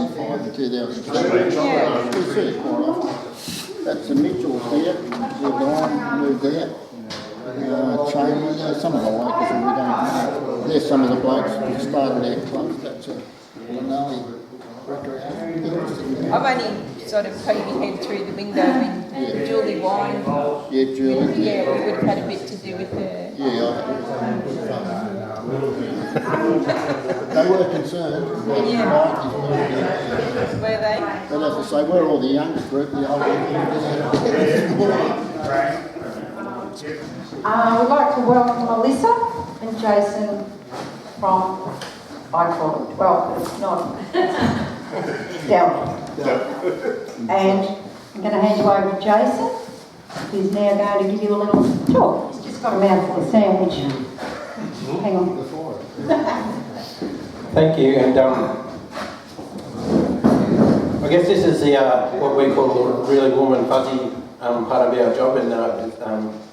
2005 and 2007. Yeah. We see it quite often. That's the Mitchells there, they're gone, moved there. Chamberlain, some of the locals that we don't know. There's some of the blokes who started their clubs. That's Llanelly recreation. I've only sort of poked my head through the window when Julie Wine. Yeah, Julie. Yeah, we would have had a bit to do with her. Yeah, they were concerned. Were they? But as I say, we're all the youngest group, the older group. We'd like to welcome Melissa and Jason from, I call it 12, but it's not, DELWP. And I'm going to hand you over to Jason, who's now going to give you a little talk. He's just got a mouthful of sandwich. Hang on. Thank you, and I guess this is the what we call the really warm and fuzzy part of our job, and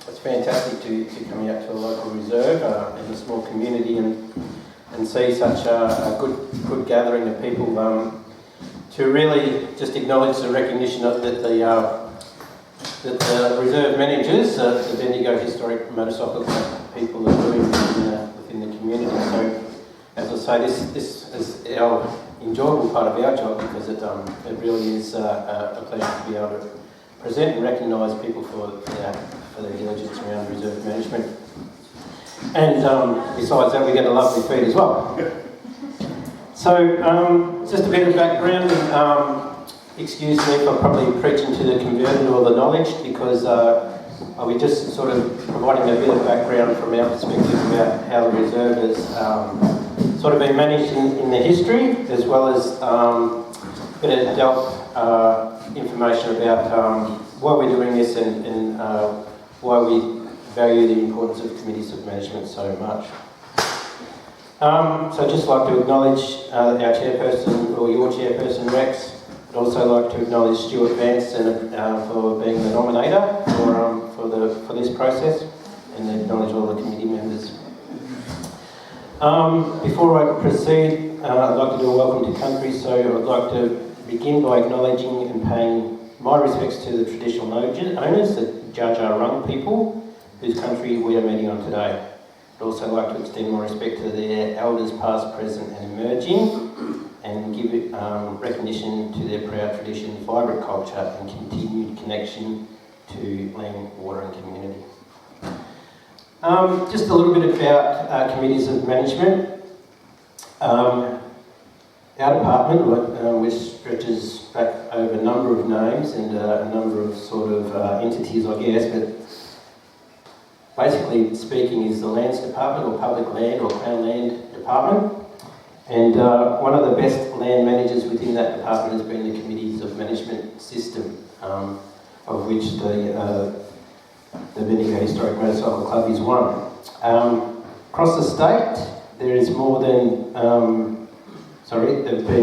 it's fantastic to come out to a local reserve in a small community and see such a good gathering of people to really just acknowledge the recognition of that the reserve managers, the Bendigo Historic Motorcycle Club people are doing within the community. So, as I say, this is our enjoyable part of our job because it really is a pleasure to be able to present and recognise people for their diligence around reserve management. And besides that, we get a lovely feed as well. So, just a bit of background. Excuse me for probably preaching to the converted or the knowledge, because we're just sort of providing a bit of background from our perspective about how the reserve has sort of been managed in the history, as well as a bit of DELWP information about why we're doing this and why we value the importance of committees of management so much. So I'd just like to acknowledge our chairperson, or your chairperson, Rex. I'd also like to acknowledge Stuart Vance for being the nominator for this process, and acknowledge all the committee members. Before I proceed, I'd like to do a welcome to country, so I'd like to begin by acknowledging and paying my respects to the traditional owners, the Jar Jar Rung people, whose country we are meeting on today. I'd also like to extend my respect to their elders past, present and emerging, and give recognition to their proud tradition, vibrant culture and continued connection to land, water and community. Just a little bit about committees of management. Our department, which stretches back over a number of names and a number of sort of entities, I guess, but basically speaking is the Lands Department, or Public Land or Crown Land Department. And one of the best land managers within that department has been the Committees of Management system, of which the Bendigo Historic Motorcycle Club is one. Across the state, there is more than,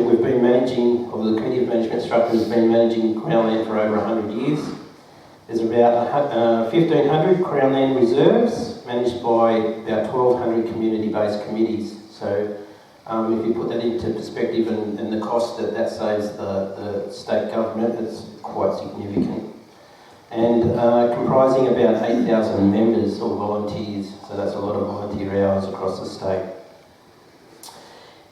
we've been managing, or the Committee of Management structure has been managing Crown Land for over 100 years. There's about 1,500 Crown Land reserves managed by about 1,200 community-based committees. So if you put that into perspective and the cost that saves the state government, it's quite significant. And comprising about 8,000 members or volunteers, so that's a lot of volunteer hours across the state.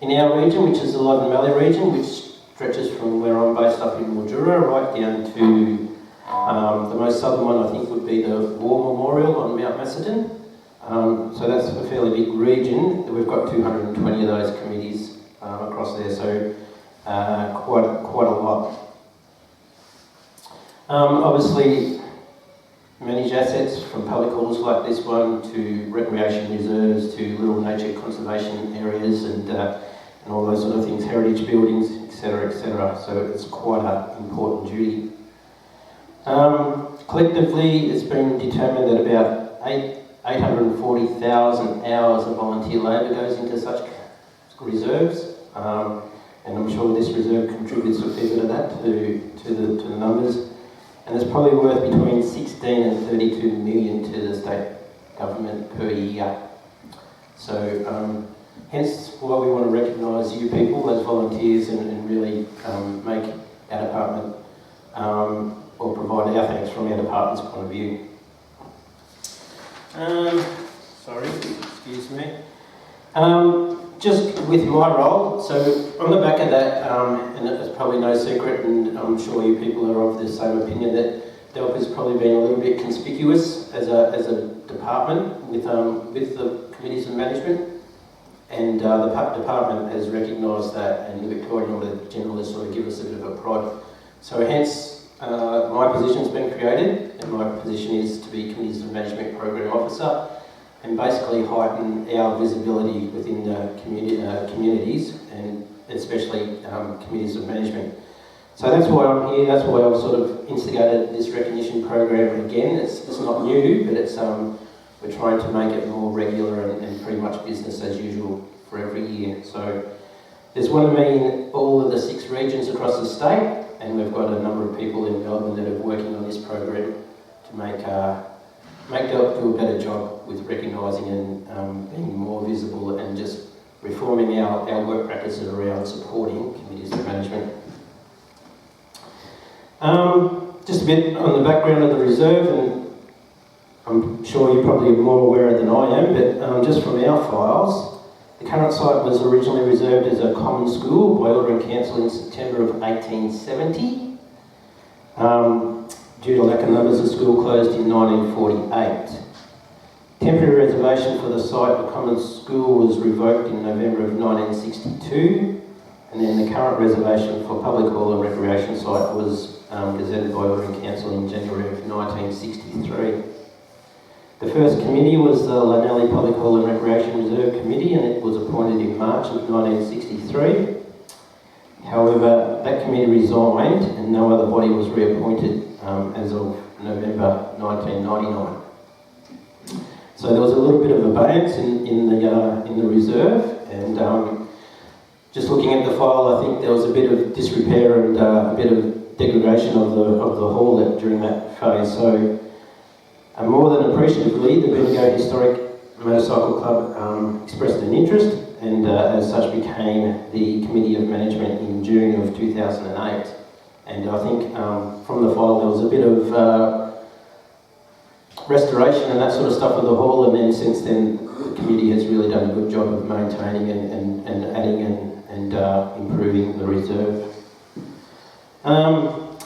In our region, which is the Llanelly region, which stretches from where I'm based up in Mildura right down to the most southern one, I think, would be the War Memorial on Mount Macedon. So that's a fairly big region. We've got 220 of those committees across there, so quite a lot. Obviously, manage assets from public halls like this one to recreation reserves to little nature conservation areas and all those sort of things, heritage buildings, etc., etc. So it's quite an important duty. Collectively, it's been determined that about 840,000 hours of volunteer labour goes into such reserves, and I'm sure this reserve contributes a fair bit of that to the numbers. And it's probably worth between 16 and 32 million to the state government per year. So hence why we want to recognise you people as volunteers and really really make our department or provide our thanks from our department's point of view. Sorry, excuse me. Just with my role, so on the back of that, and it's probably no secret, and I'm sure you people are of the same opinion, that DELWP has probably been a little bit conspicuous as a department with the committees of management, and the department has recognised that, and the Victorian Order General has sort of given us a bit of a prod. So hence, my position's been created, and my position is to be Committees of Management Program Officer, and basically heighten our visibility within the communities, and especially committees of management. So that's why I'm here, that's why I've sort of instigated this recognition program again. It's not new, but it's we're trying to make it more regular and pretty much business as usual for every year. So there's one of me in all of the 6 regions across the state, and we've got a number of people in Melbourne that are working on this program to make DELWP do a better job with recognising and being more visible and just reforming our work practices around supporting committees of management. Just a bit on the background of the reserve, and I'm sure you're probably more aware than I am, but just from our files, the current site was originally reserved as a common school by order and council in September of 1870. Due to lack of numbers, the school closed in 1948. Temporary reservation for the site of common school was revoked in November of 1962, and then the current reservation for public hall and recreation site was gazetted by order and council in January of 1963. The first committee was the Llanelly Public Hall and Recreation Reserve Committee, and it was appointed in March of 1963. However, that committee resigned and no other body was reappointed as of November 1999. So there was a little bit of abeyance in the reserve, and just looking at the file, I think there was a bit of disrepair and a bit of degradation of the hall during that phase. So more than appreciatively, the Bendigo Historic Motorcycle Club expressed an interest, and as such became the Committee of Management in June of 2008. And I think from the file there was a bit of restoration and that sort of stuff of the hall, and then since then the committee has really done a good job of maintaining and adding and improving the reserve.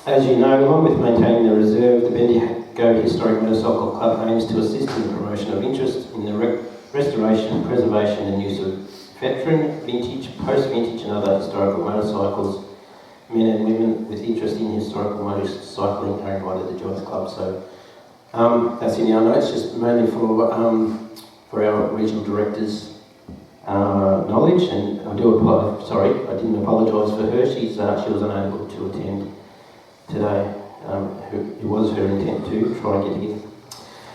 As you know, along with maintaining the reserve, the Bendigo Historic Motorcycle Club aims to assist in the promotion of interest in the restoration, preservation and use of veteran, vintage, post-vintage and other historical motorcycles. Men and women with interest in historical motorcycling are invited to join the club. So that's in our notes, just mainly for our regional directors' knowledge. And I do apologise. Sorry, I didn't apologise for her. She was unable to attend today. It was her intent to try and get here.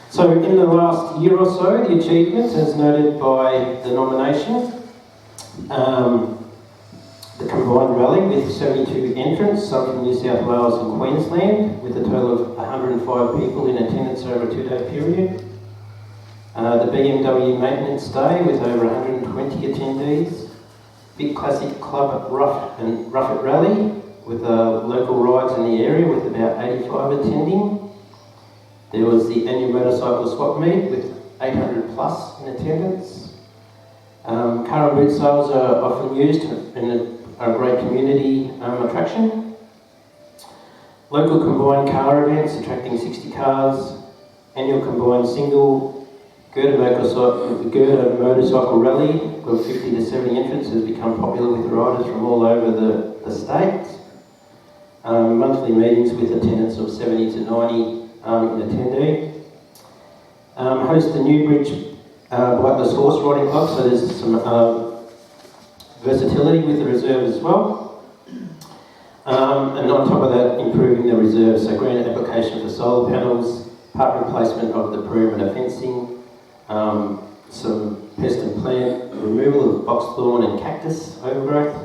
So in the last year or so, the achievements, as noted by the nomination, the combined rally with 72 entrants, some from New South Wales and Queensland, with a total of 105 people in attendance over a 2-day period. The BMW maintenance day with over 120 attendees. Big Classic Club Rough It Rally with local rides in the area with about 85 attending. There was the annual motorcycle swap meet with 800 plus in attendance. Car and boot sales are often used and are a great community attraction. Local combined car events attracting 60 cars. Annual combined single Girder motorcycle rally of 50 to 70 entrants has become popular with riders from all over the state. Monthly meetings with attendance of 70 to 90 in attendee. Host the Newbridge Bikeless Horse Riding Club, so there's some versatility with the reserve as well. And on top of that, improving the reserve, so grant application for solar panels, part replacement of the perimeter fencing, some pest and plant removal of box thorn and cactus overgrowth,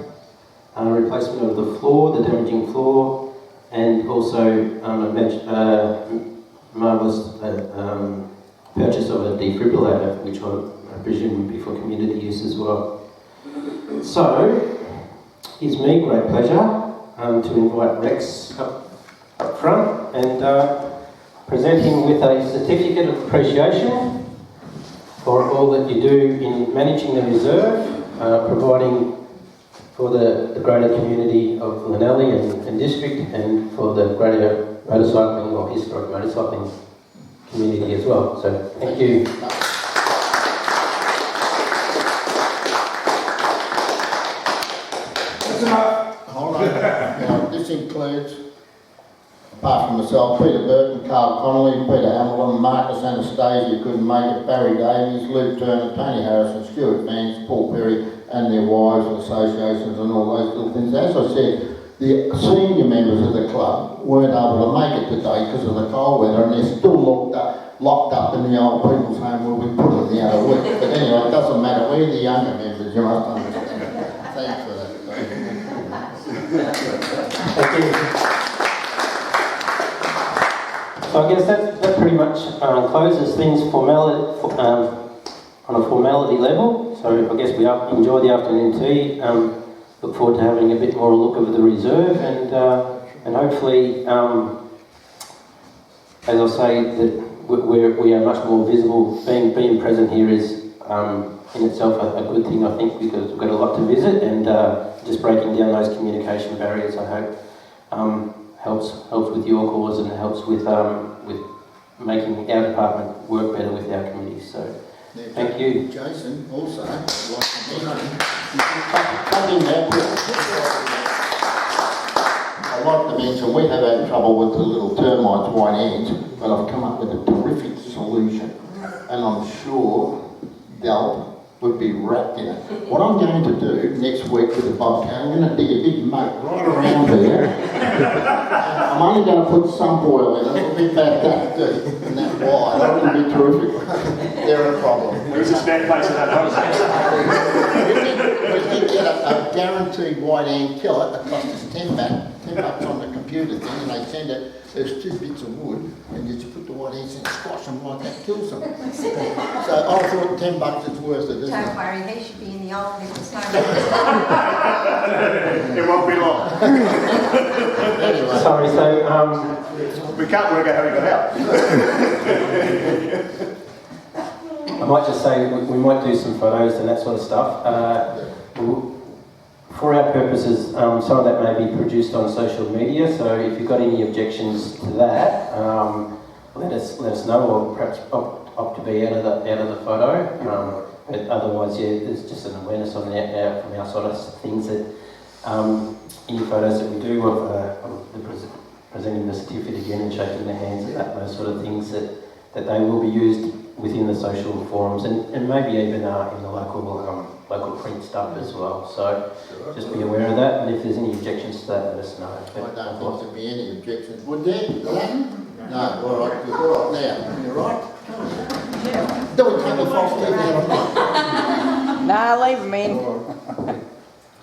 replacement of the floor, the damaging floor, and also marvellous purchase of a defibrillator, which I presume would be for community use as well. So, gives me great pleasure to invite Rex up front and present him with a certificate of appreciation for all that you do in managing the reserve, providing for the greater community of Llanelly and district, and for the greater motorcycling or historic motorcycling community as well. So thank you. Hold on. Now, this includes, apart from myself, Peter Burton, Carl Connolly, Peter Hamilton, Marcus Anastasia couldn't make it, Barry Davies, Luke Turner, Tony Harrison, Stuart Vance, Paul Perry, and their wives and associations and all those little things. As I said, the senior members of the club weren't able to make it today because of the cold weather, and they're still locked up in the old people's home where we put them the other week. But anyway, it doesn't matter. We're the younger members, you must understand. Thanks for that. Thank you. So I guess that pretty much closes things on a formality level. So I guess we enjoy the afternoon tea. Look forward to having a bit more look of the reserve, and hopefully, as I say, that we are much more visible. Being present here is in itself a good thing, I think, because we've got a lot to visit, and just breaking down those communication barriers, I hope, helps with your cause and helps with making our department work better with our committees. So. Thank you. Jason, also, I'd like to mention we have had trouble with the little termites, white ants, but I've come up with a terrific solution, and I'm sure DELWP would be wrapped in it. What I'm going to do next week with the bobcat, I'm going to dig a big moat right around here. I'm only going to put some oil in it. It'll be about that deep and that wide. That would be terrific. They're a problem. There is a spare place in that house. We did get a guaranteed white ant killer that cost us $10 bucks on the computer thing, and they send it. There's 2 bits of wood, and you just put the white ants in, squash them like that, kills them. So I thought $10 is worth it, isn't it? Don't worry, they should be in the old people's home. It won't be long. Anyway. Sorry, so We can't work out how he got out. I might just say we might do some photos and that sort of stuff. For our purposes, some of that may be produced on social media, so if you've got any objections to that, let us know, or perhaps opt to be out of the photo. But otherwise, yeah, there's just an awareness on from our side of things that any photos that we do of presenting the certificate again and shaking their hands, those sort of things that they will be used within the social forums and maybe even in the local print stuff as well. So just be aware of that, and if there's any objections to that, let us know. I don't think there'd be any objections. Would there? No, all right, good. All right, now, you're right. Yeah. Don't take the false teeth out. Nah, leave them in.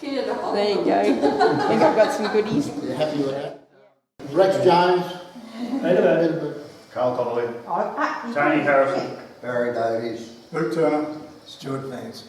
There you go. I think I've got some goodies. You happy with that? Rex Jones. Peter Carl Connolly. Tony Harrison. Barry Davies. Luke Turner. Stuart Vance.